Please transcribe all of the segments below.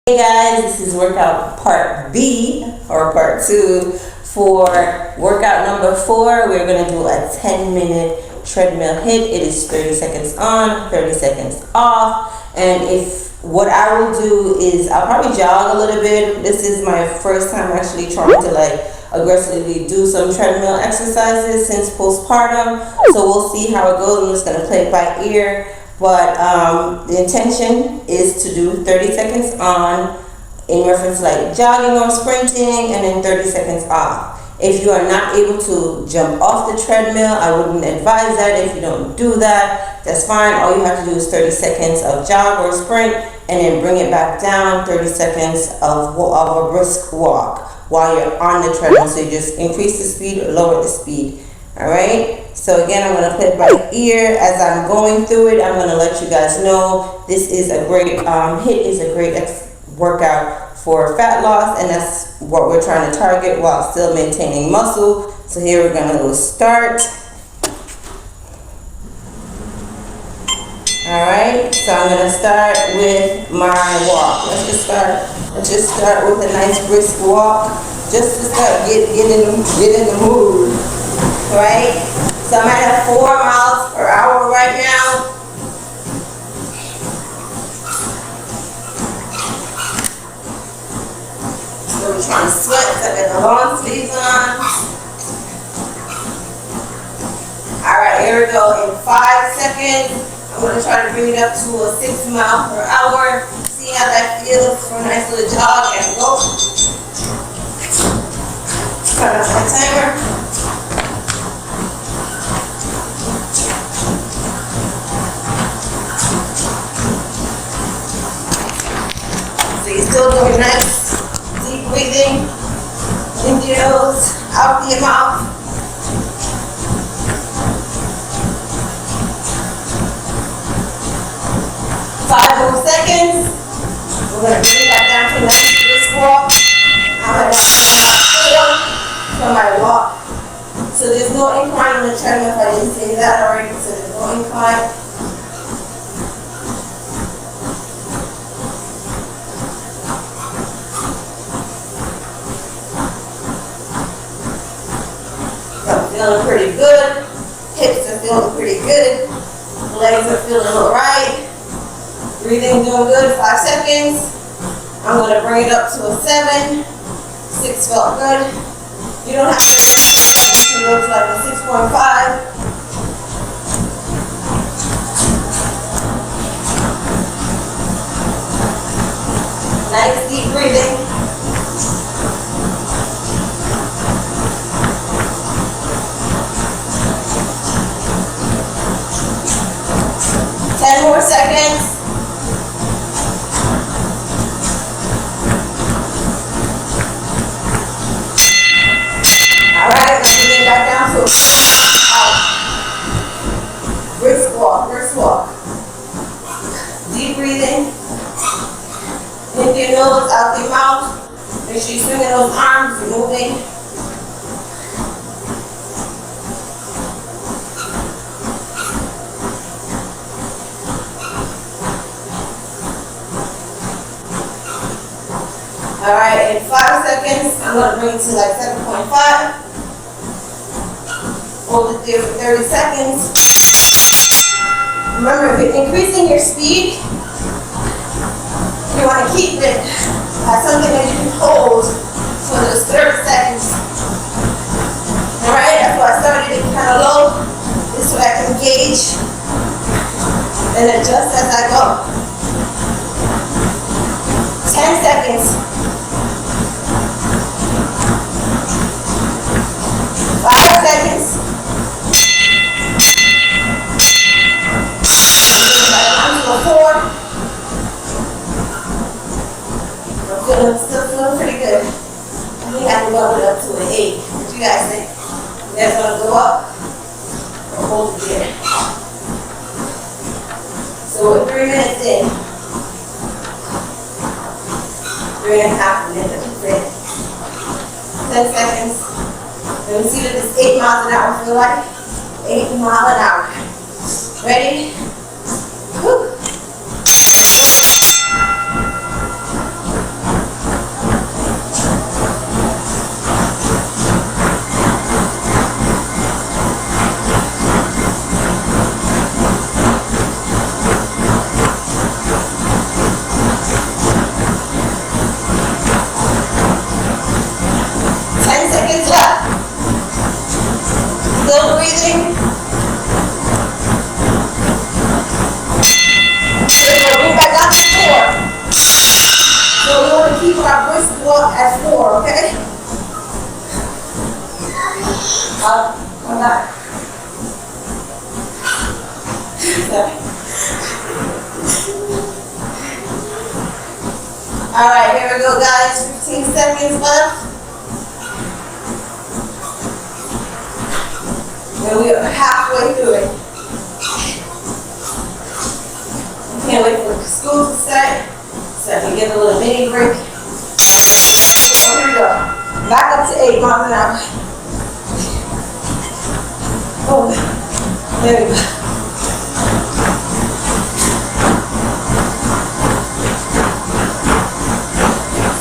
Hey guys, this is workout part B or part 2 for workout number 4. We're going to do a 10-minute treadmill HIIT. It is 30 seconds on, 30 seconds off. And what I will do is I'll probably jog a little bit. This is my first time actually trying to aggressively do some treadmill exercises since postpartum. So we'll see how it goes. I'm just going to play it by ear. But the intention is to do 30 seconds on in reference to like jogging or sprinting, and then 30 seconds off. If you are not able to jump off the treadmill, I wouldn't advise that. If you don't do that, that's fine. All you have to do is 30 seconds of jog or sprint, and then bring it back down, 30 seconds of a brisk walk while you're on the treadmill. So you just increase the speed or lower the speed. All right. So again, I'm going to play it by ear. As I'm going through it, I'm going to let you guys know this is a great HIIT is a great workout for fat loss, and that's what we're trying to target while still maintaining muscle. So here we're going to start. All right. So I'm going to start with my walk. Let's just start with a nice brisk walk, just to start get in the mood. Right? So I'm at 4 miles per hour right now. So we're trying to sweat, so I got the long sleeves on. Alright, here we go. In 5 seconds, I'm going to try to bring it up to a 6 mile per hour. See how that feels for a nice little jog and go. Cut off my timer. Still doing nice, deep breathing, in your nose, out your mouth. 5 more seconds. We're going to bring that down to a nice brisk walk. I'm at 4 for my walk. So there's no incline on the treadmill, if I didn't say that already, so there's no incline. Feeling pretty good. Hips are feeling pretty good. Legs are feeling alright. Breathing doing good. 5 seconds. I'm going to bring it up to a 7. 6 felt good. You don't have to go to like a 6.5. Nice deep breathing. More seconds. All right, let's bring it back down to a 4 brisk walk. Deep breathing. In your nose, out your mouth. Make sure you're swinging those arms, you're moving. Alright, in 5 seconds, I'm going to bring it to like 7.5. Hold it there for 30 seconds. Remember, if you're increasing your speed, you want to keep it at something that you can hold for those 30 seconds. Alright, that's why I started it kind of low. This way I can gauge and adjust as I go. 10 seconds. 5 seconds. I'm to a 4. I'm still feeling pretty good. I think I can bump it up to an 8. What you guys think? You guys want to go up or hold it there? So we're 3 minutes in. 3.5 minutes. 10 seconds. Let me see what this 8 miles an hour feel like. 8 miles an hour. Ready? Woo. Up, come back. All right, here we go, guys. 15 seconds left. And we are halfway through it. Can't wait for school to start so I can get a little mini break. So here we go. Back up to 8 miles an hour. Oh, there we go.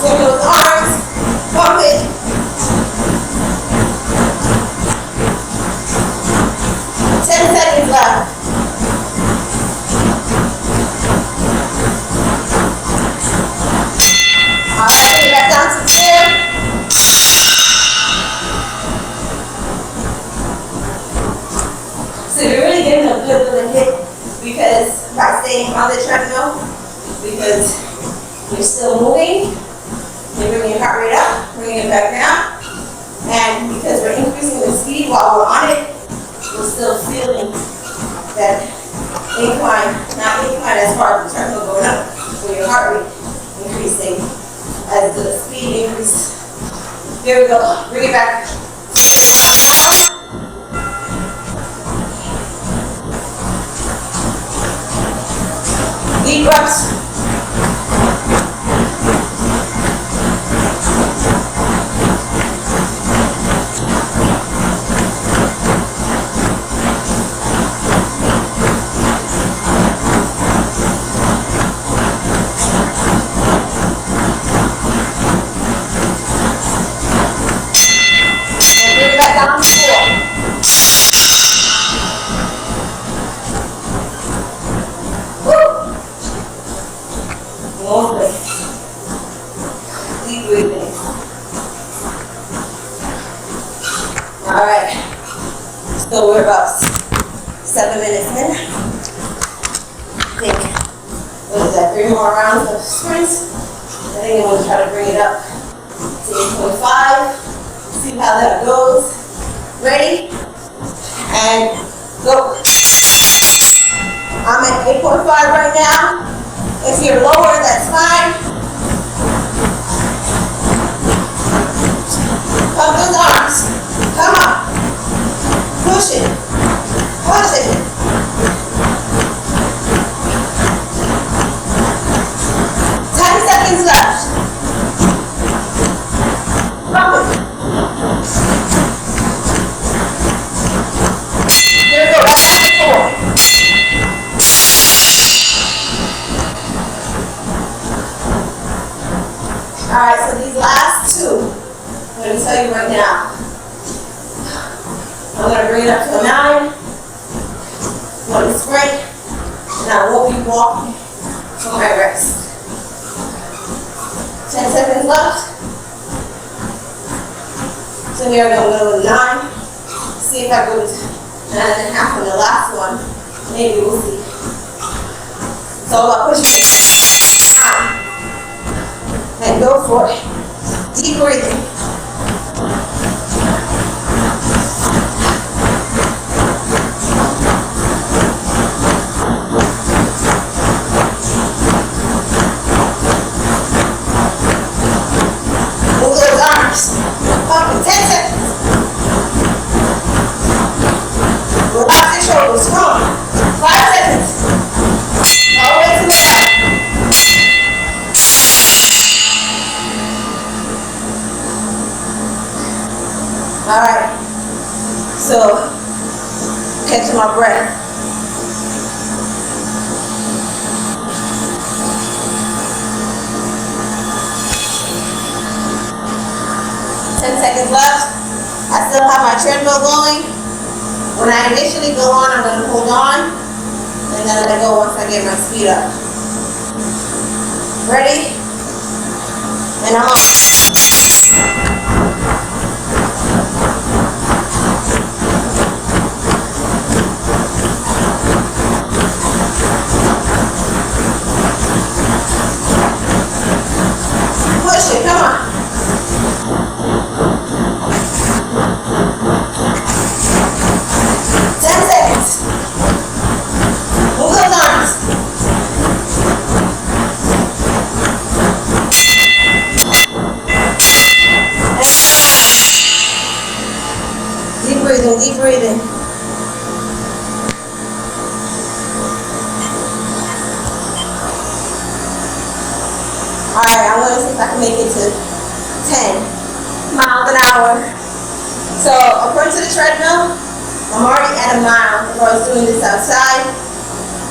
Swing those arms. Pump it. Left. All right, bring it back down to 10. So you're really getting a good little hit because by staying on the treadmill, because you're still moving, you're bringing your heart rate up, bringing it back down, and because we're increasing the speed while we're on it, we're still feeling that incline, not incline as hard, the treadmill going up, but your heart rate increasing as the speed increases. Here we go, bring it back. Deep breaths. Alright, so we're about 7 minutes in. I think, what is that, 3 more rounds of sprints. I think I'm going to try to bring it up to 8.5. See how that goes. Ready? And go. I'm at 8.5 right now. If you're lower, that's fine. Pump those arms. Come on. Push it. Push it. Seconds left. Pump it. Here we go. Back to 4. Alright, so these last two, I'm going to tell you right now. I'm going to bring it up to a 9. I'm going to sprint, and I won't be walking for my rest. 10 seconds left. So we are going to go to 9. See if I go to 9.5 on the last one. Maybe we'll see. It's all about pushing it. 9. And go for it. Deep breathing. Move those arms. Pump it. 10 seconds. Relax your shoulders. Come on. 5 seconds. All the way to the back. All right. So, catching my breath. Seconds left. I still have my treadmill going. When I initially go on, I'm going to hold on and then let go once I get my speed up. Ready? And I'm on. Push it, come on. breathing, deep breathing. Alright, I'm gonna see if I can make it to 10 miles an hour. So according to the treadmill, I'm already at a mile if I was doing this outside,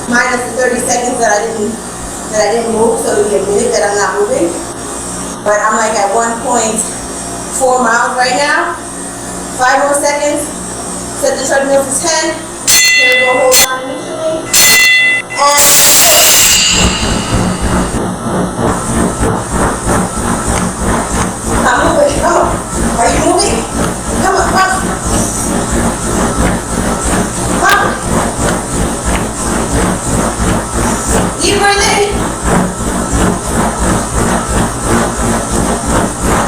minus the 30 seconds that I didn't move, so it'll be a minute that I'm not moving. But I'm like at 1.4 miles right now. 5 more seconds. Set the treadmill for 10. Here we go, hold on initially. I'm moving, come on. Are you moving? Come on, come on. Come on. Deep breathing.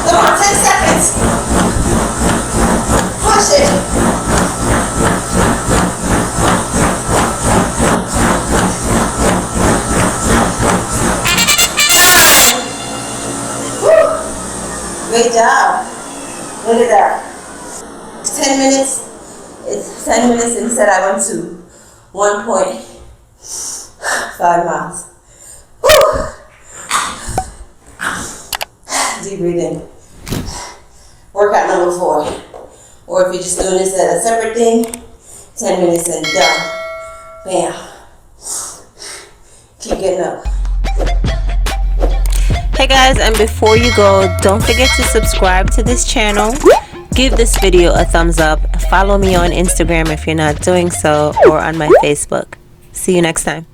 Come on, 10 seconds. Push it. Great job. Look at that. 10 minutes. It's 10 minutes instead I went to 1.5 miles. Woo. Deep breathing. Workout number 4. Or if you're just doing this as a separate thing, 10 minutes and done. Bam. Keep getting up. Hey guys, and before you go, don't forget to subscribe to this channel, give this video a thumbs up, follow me on Instagram if you're not doing so, or on my Facebook. See you next time.